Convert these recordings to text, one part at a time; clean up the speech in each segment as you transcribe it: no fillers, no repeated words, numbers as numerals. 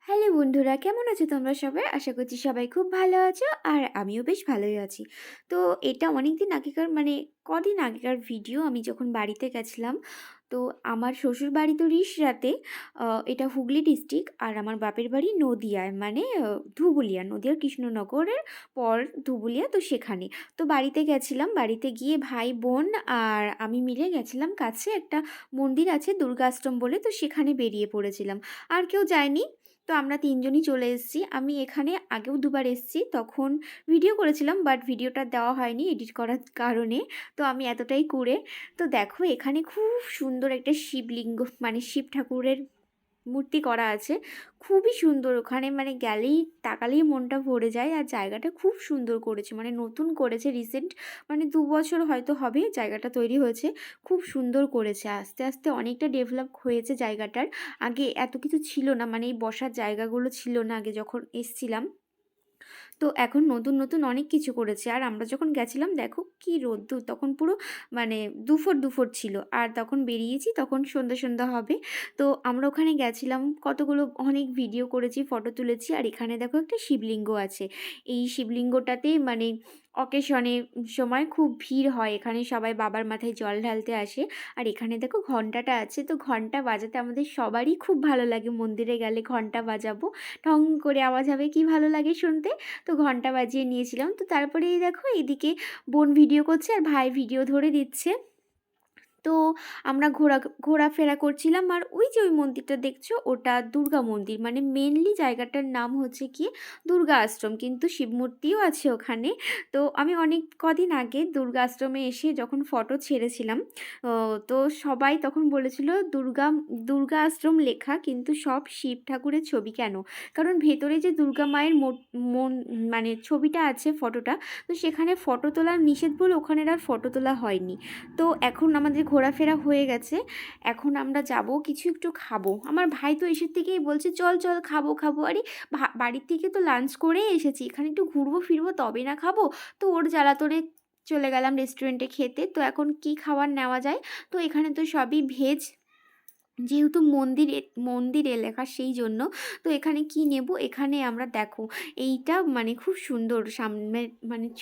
Hello বন্ধুরা, কেমন আছো তোমরা সবাই? আশা করছি সবাই খুব ভালো আছো আর আমিও বেশ ভালোই আছি। তো এটা অনেকদিন আগেকার কদিন আগেকার ভিডিও। আমি যখন বাড়িতে গেছিলাম, তো আমার শ্বশুর বাড়ি তো রিষড়াতে, এটা হুগলি ডিস্ট্রিক্ট, আর আমার বাপের বাড়ি নদিয়ায়, ধুবুলিয়া, নদিয়ার কৃষ্ণনগরের পর ধুবুলিয়া, তো সেখানে। তো বাড়িতে গেছিলাম, বাড়িতে গিয়ে ভাই বোন আর আমি মিলে গেছিলাম, কাছে একটা মন্দির আছে দুর্গাষ্টম বলে, তো সেখানে বেরিয়ে পড়েছিলাম। আর কেউ যায়নি। তো আমরা ৩ জনই চলে এসেছি। আমি এখানে আগেও দুবার এসেছি। তখন ভিডিও করেছিলাম, বাট ভিডিওটা দেওয়া হয়নি এডিট করার কারণে। তো আমি এতটাই কুঁড়ে। তো দেখো এখানে খুব সুন্দর একটা শিবলিঙ্গ, শিব ঠাকুরের মূর্তি করা আছে। খুবই সুন্দর, ওখানে গেলেই তাকালেই মনটা ভরে যায়। আর জায়গাটা খুব সুন্দর করেছে, নতুন করেছে রিসেন্ট, ২ বছর হয়তো হবে জায়গাটা তৈরি হয়েছে। খুব সুন্দর করেছে, আস্তে আস্তে অনেকটা ডেভেলপ হয়েছে জায়গাটার। আগে এত কিছু ছিল না, এই বসার জায়গাগুলো ছিল না আগে যখন এসছিলাম। তো এখন নতুন, নতুন অনেক কিছু করেছে। আর আমরা যখন গেছিলাম দেখো কি রোদ্দুর, তখন পুরো দুপুর, দুপুর ছিল। আর তখন বেরিয়েছি তখন সন্ধ্যা, সন্ধ্যা হবে। তো আমরা ওখানে গেছিলাম, কতগুলো অনেক ভিডিও করেছি, ফটো তুলেছি। আর এখানে দেখো একটা শিবলিঙ্গ আছে। এই শিবলিঙ্গটাতে অকেশনে সময় খুব ভিড় হয়, এখানে সবাই বাবার মাথায় জল ঢালতে আসে। আর এখানে দেখো ঘণ্টাটা আছে, তো ঘণ্টা বাজাতে আমাদের সবারই খুব ভালো লাগে। মন্দিরে গেলে ঘণ্টা বাজাবো, ঢং করে আওয়াজ হবে, কি ভালো লাগে শুনতে। তো ঘণ্টা বাজিয়ে নিয়েছিলাম। তো তারপরে এই দেখো এইদিকে বোন ভিডিও করছে আর ভাই ভিডিও ধরে দিচ্ছে। তো আমরা ঘোরাফেরা করছিলাম। আর ওই যে ওই মন্দিরটা দেখছো, ওটা দুর্গা মন্দির, মেনলি জায়গাটার নাম হচ্ছে কি দুর্গা আশ্রম, কিন্তু শিব মূর্তিও আছে ওখানে। তো আমি অনেক কদিন আগে দুর্গা আশ্রমে এসে যখন ফটো ছেড়েছিলাম, তো সবাই তখন বলেছিল দুর্গা আশ্রম লেখা, কিন্তু সব শিব ঠাকুরের ছবি কেন? কারণ ভেতরে যে দুর্গা মায়ের মন ছবিটা আছে, ফটোটা, তো সেখানে ফটো তোলা নিষেধ বলে ওখানে আর ফটো তোলা হয়নি। তো এখন আমাদের ঘোরাফেরা হয়ে গেছে। এখন আমরা যাব, কিছু একটু খাবো। আমার ভাই তো এসের থেকেই বলছে চল চল খাবো খাবো। আরে বাড়ির থেকে তো লাঞ্চ করেই এসেছি, এখানে একটু ঘুরবো ফিরবো তবে না খাবো। তো ওর জ্বালাতনে চলে গেলাম রেস্টুরেন্টে খেতে। তো এখন কি খাবার নেওয়া যায়? তো এখানে তো সবই ভেজ, যেহেতু মন্দির এলাকা সেই জন্য। তো এখানে কি নেব? এখানে আমরা দেখো এইটা খুব সুন্দর সামনে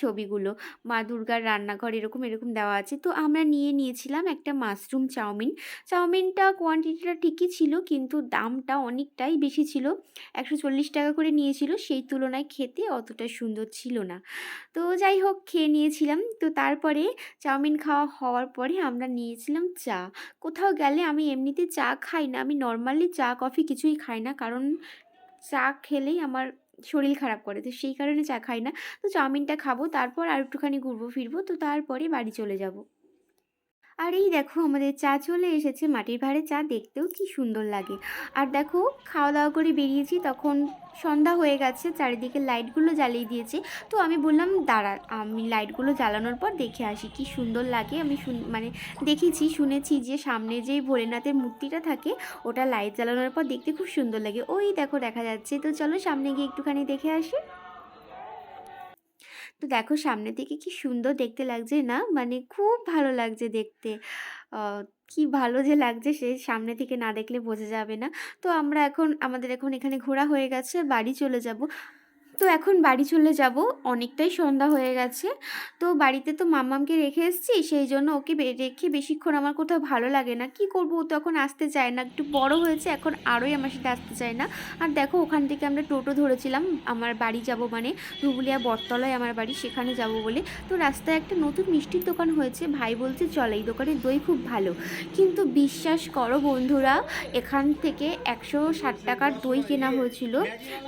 ছবিগুলো, মা দুর্গার রান্নাঘর এরকম এরকম দেওয়া আছে। তো আমরা নিয়েছিলাম একটা মাশরুম চাউমিন। চাউমিনটা কোয়ান্টিটিটা ঠিকই ছিল, কিন্তু দামটা অনেকটাই বেশি ছিল। ১৪০ টাকা করে নিয়েছিল, সেই তুলনায় খেতে অতটা সুন্দর ছিল না। তো যাই হোক খেয়ে নিয়েছিলাম। তো তারপরে চাউমিন খাওয়া হওয়ার পরে আমরা নিয়েছিলাম চা। কোথাও গেলে আমি এমনিতে চা খাই না, আমি নর্মালি চা কফি কিছুই খাই না, কারণ চা খেলেই আমার শরীর খারাপ করে, তো সেই কারণে চা খাই না। তো চাউমিনটা খাবো, তারপর আর একটুখানি ঘুরবো ফিরবো, তো তারপরে বাড়ি চলে যাব। আর এই দেখো আমাদের চা চলে এসেছে, মাটির ভাঁড়ে চা, দেখতেও কি সুন্দর লাগে। আর দেখো খাওয়া দাওয়া করে বেরিয়েছি, তখন সন্ধ্যা হয়ে গেছে, চারিদিকে লাইটগুলো জ্বালিয়ে দিয়েছে। তো আমি বললাম দাঁড়া, আমি লাইটগুলো জ্বালানোর পর দেখে আসি কি সুন্দর লাগে। আমি দেখেছি শুনেছি যে সামনে যেই ভোলেনাথের মূর্তিটা থাকে, ওটা লাইট জ্বালানোর পর দেখতে খুব সুন্দর লাগে। ওই দেখো দেখা যাচ্ছে। তো চলো সামনে গিয়ে একটুখানি দেখে আসি। তো দেখো সামনে থেকে কি সুন্দর দেখতে লাগছে না, খুব ভালো লাগছে দেখতে। কি ভালো যে লাগছে সে সামনে থেকে না দেখলে বোঝা যাবে না। তো আমাদের এখন এখানে ঘোরা হয়ে গেছে, বাড়ি চলে যাব। তো এখন বাড়ি চলে যাব, অনেকটাই সন্ধ্যা হয়ে গেছে। তো বাড়িতে তো মাম্মামকে রেখে এসেছি, সেই জন্য ওকে রেখে বেশিক্ষণ আমার কোথাও ভালো লাগে না। কি করব, ও তো এখন আসতে চায় না, একটু বড় হয়েছে এখন, আরোই আমার সাথে আসতে চায় না। আর দেখো ওখান থেকে আমরা টোটো ধরেছিলাম, আমার বাড়ি যাব, ধুবুলিয়া বটতলায় আমার বাড়ি, সেখানে যাব বলে। তো রাস্তায় একটা নতুন মিষ্টির দোকান হয়েছে, ভাই বলছে চল, এই দোকানের দই খুব ভালো। কিন্তু বিশ্বাস করো বন্ধুরা, এখান থেকে ১৬০ টাকার দই কেনা হয়েছিল।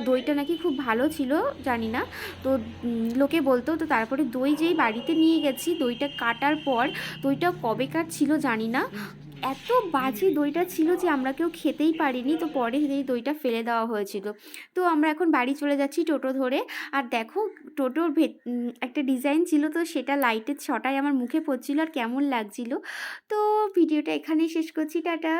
দইটা নাকি খুব ভালো ছিল, জানি না। তো লোকে বলতো। তো তারপরে দই যেই বাড়িতে নিয়ে গেছি, দইটা কাটার পর দইটা কবেকার ছিল জানি না, এত বাজে দইটা ছিল যে আমরা কেউ খেতেই পারিনি। তো পরে এই দইটা ফেলে দেওয়া হয়েছিল। তো আমরা এখন বাড়ি চলে যাচ্ছি টোটো ধরে। আর দেখো টোটোর একটা ডিজাইন ছিল, তো সেটা লাইটের ছটায় আমার মুখে পড়ছিল আর কেমন লাগছিল। তো ভিডিওটা এখানেই শেষ করছি, টাটা।